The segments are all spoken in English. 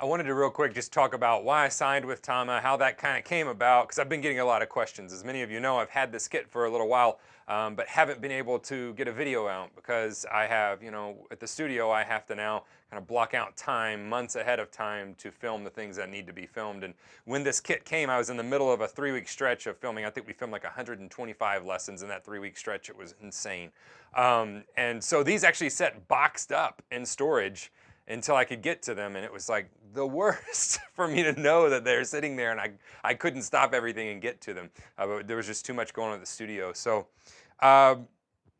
wanted to real quick just talk about why I signed with TAMA, how that kind of came about, because I've been getting a lot of questions. As many of you know, I've had this kit for a little while, but haven't been able to get a video out because I have, at the studio, I have to now kind of block out time, months ahead of time, to film the things that need to be filmed. And when this kit came, I was in the middle of a 3-week stretch of filming. I think we filmed like 125 lessons in that 3-week stretch. It was insane. And so these actually sat boxed up in storage until I could get to them, and it was like the worst for me to know that they're sitting there and I couldn't stop everything and get to them. But there was just too much going on at the studio. So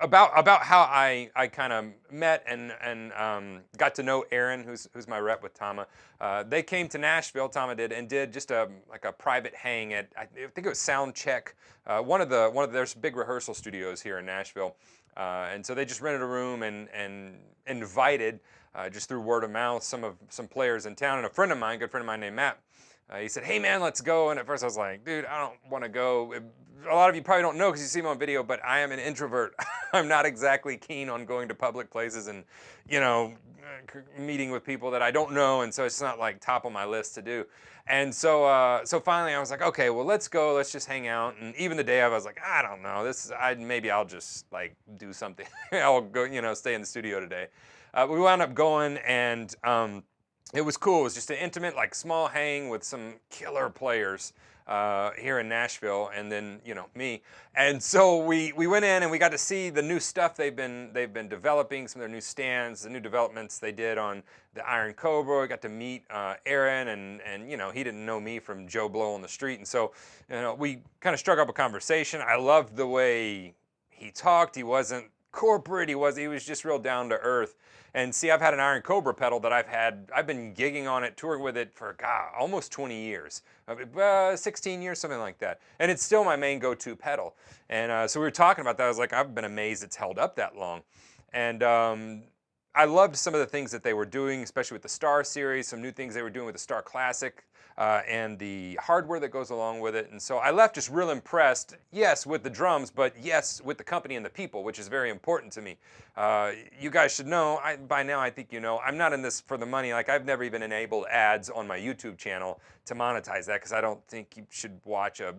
about how I kind of met and got to know Aaron, who's my rep with TAMA. They came to Nashville, TAMA did, and did just like a private hang at, I think it was Sound Check, there's big rehearsal studios here in Nashville. And so they just rented a room and invited, just through word of mouth, some players in town. And a friend of mine, good friend of mine named Matt, he said, "Hey man, let's go." And at first I was like, "Dude, I don't want to go." A lot of you probably don't know because you see me on video, but I am an introvert. I'm not exactly keen on going to public places and, meeting with people that I don't know. And so it's not like top of my list to do. And so finally I was like, okay, well, let's go. Let's just hang out. And even the day I was like, I don't know. Maybe I'll just like do something. I'll go, stay in the studio today. We wound up going, and it was cool. It was just an intimate, like, small hang with some killer players here in Nashville, and then me. And so we went in and we got to see the new stuff they've been developing, some of their new stands, the new developments they did on the Iron Cobra. We got to meet Aaron, and he didn't know me from Joe Blow on the street, and so we kind of struck up a conversation. I loved the way he talked. He wasn't corporate. He was just real down to earth. And see, I've had an Iron Cobra pedal that I've been gigging on it, touring with it for, God, almost 20 years, 16 years, something like that. And it's still my main go-to pedal. And so we were talking about that. I was like, I've been amazed it's held up that long. And I loved some of the things that they were doing, especially with the Star series, some new things they were doing with the Star Classic, and the hardware that goes along with it. And so I left just real impressed, yes, with the drums, but yes, with the company and the people, which is very important to me. You guys should know, by now I think you know, I'm not in this for the money. Like, I've never even enabled ads on my YouTube channel to monetize that, because I don't think you should watch a,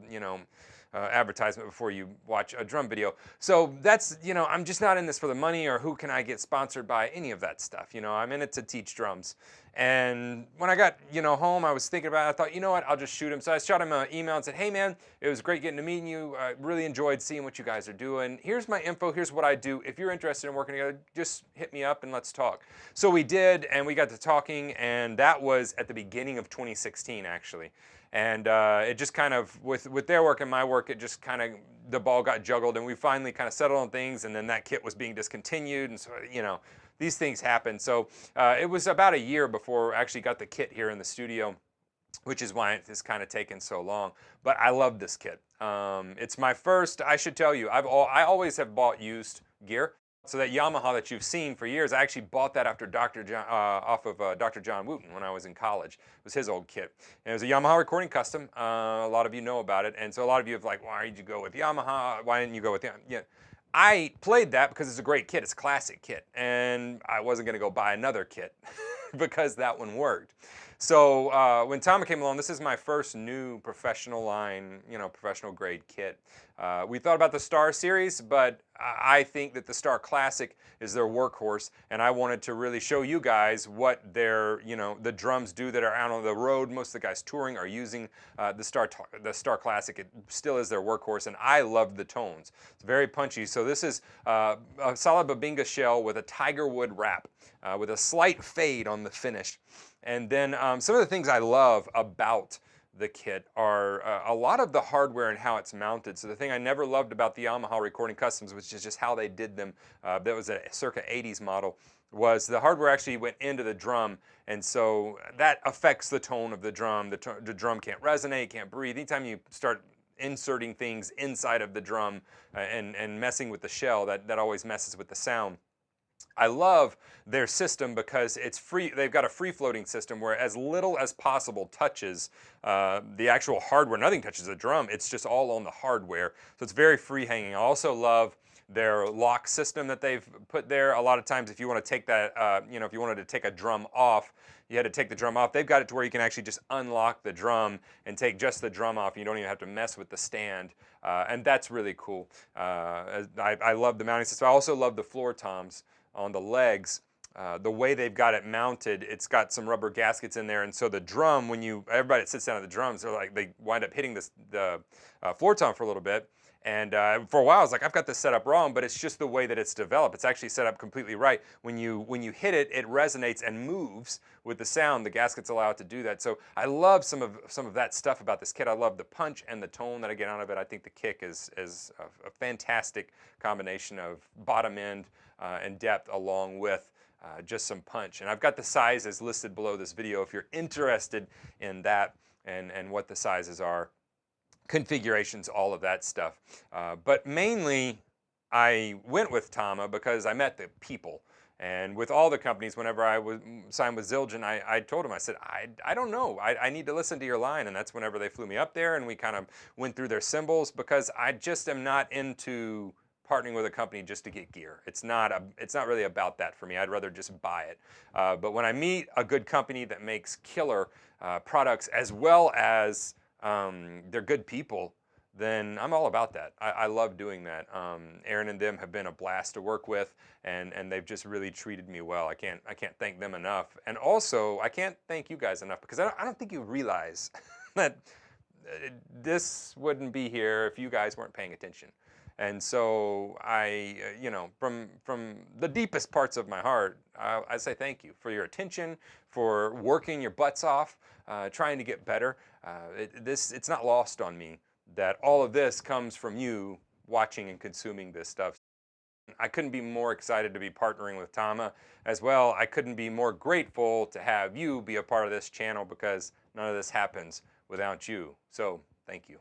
advertisement before you watch a drum video. So that's, I'm just not in this for the money or who can I get sponsored by, any of that stuff. I'm in it to teach drums. And when I got, home, I was thinking about it. I thought, you know what, I'll just shoot him. So I shot him an email and said, "Hey man, it was great getting to meet you. I really enjoyed seeing what you guys are doing. Here's my info, here's what I do. If you're interested in working together, just hit me up and let's talk." So we did, and we got to talking, and that was at the beginning of 2016, actually. And it just kind of, with their work and my work, it just kind of, the ball got juggled, and we finally kind of settled on things, and then that kit was being discontinued, and so, these things happen. So it was about a year before I actually got the kit here in the studio, which is why it's kind of taken so long. But I love this kit. It's my first, I should tell you, I always have bought used gear. So that Yamaha that you've seen for years, I actually bought that after off of Dr. John Wooten when I was in college. It was his old kit. And it was a Yamaha recording custom. A lot of you know about it. And so a lot of you have like, why did you go with Yamaha? Why didn't you go with Yamaha? Yeah. I played that because it's a great kit. It's a classic kit. And I wasn't going to go buy another kit because that one worked. So when TAMA came along, this is my first new professional line, professional grade kit. We thought about the Star series, but I think that the Star Classic is their workhorse, and I wanted to really show you guys what their, the drums do that are out on the road. Most of the guys touring are using the Star Classic. It still is their workhorse, and I love the tones. It's very punchy. So this is a solid Bubinga shell with a Tigerwood wrap, with a slight fade on the finish. And then some of the things I love about the kit are a lot of the hardware and how it's mounted. So the thing I never loved about the Yamaha Recording Customs, which is just how they did them, that was a circa 80s model, was the hardware actually went into the drum, and so that affects the tone of the drum. The drum can't resonate, can't breathe. Anytime you start inserting things inside of the drum and messing with the shell, that always messes with the sound. I love their system because it's free. They've got a free-floating system where as little as possible touches the actual hardware. Nothing touches the drum. It's just all on the hardware. So it's very free-hanging. I also love their lock system that they've put there. A lot of times, if you want to take that, you know, if you wanted to take a drum off, you had to take the drum off. They've got it to where you can actually just unlock the drum and take just the drum off. You don't even have to mess with the stand, and that's really cool. I love the mounting system. I also love the floor toms on the legs. The way they've got it mounted, it's got some rubber gaskets in there, and so the drum, when everybody that sits down at the drums, they wind up hitting the floor tom for a little bit. And for a while, I was like, I've got this set up wrong, but it's just the way that it's developed. It's actually set up completely right. When you hit it, it resonates and moves with the sound. The gaskets allow it to do that. So I love some of that stuff about this kit. I love the punch and the tone that I get out of it. I think the kick is a fantastic combination of bottom end and depth, along with just some punch. And I've got the sizes listed below this video if you're interested in that and what the sizes are, configurations, all of that stuff. But mainly, I went with TAMA because I met the people. And with all the companies, whenever I was signed with Zildjian, I told them, I said, I don't know. I need to listen to your line. And that's whenever they flew me up there and we kind of went through their cymbals, because I just am not into partnering with a company just to get gear. It's not really about that for me. I'd rather just buy it. But when I meet a good company that makes killer products, as well as they're good people, then I'm all about that. I love doing that. Aaron and them have been a blast to work with, and they've just really treated me well. I can't thank them enough. And also, I can't thank you guys enough, because I don't think you realize that this wouldn't be here if you guys weren't paying attention. And so you know, from the deepest parts of my heart, I say thank you for your attention, for working your butts off, trying to get better. It's not lost on me that all of this comes from you watching and consuming this stuff. I couldn't be more excited to be partnering with TAMA as well. I couldn't be more grateful to have you be a part of this channel, because none of this happens without you. So thank you.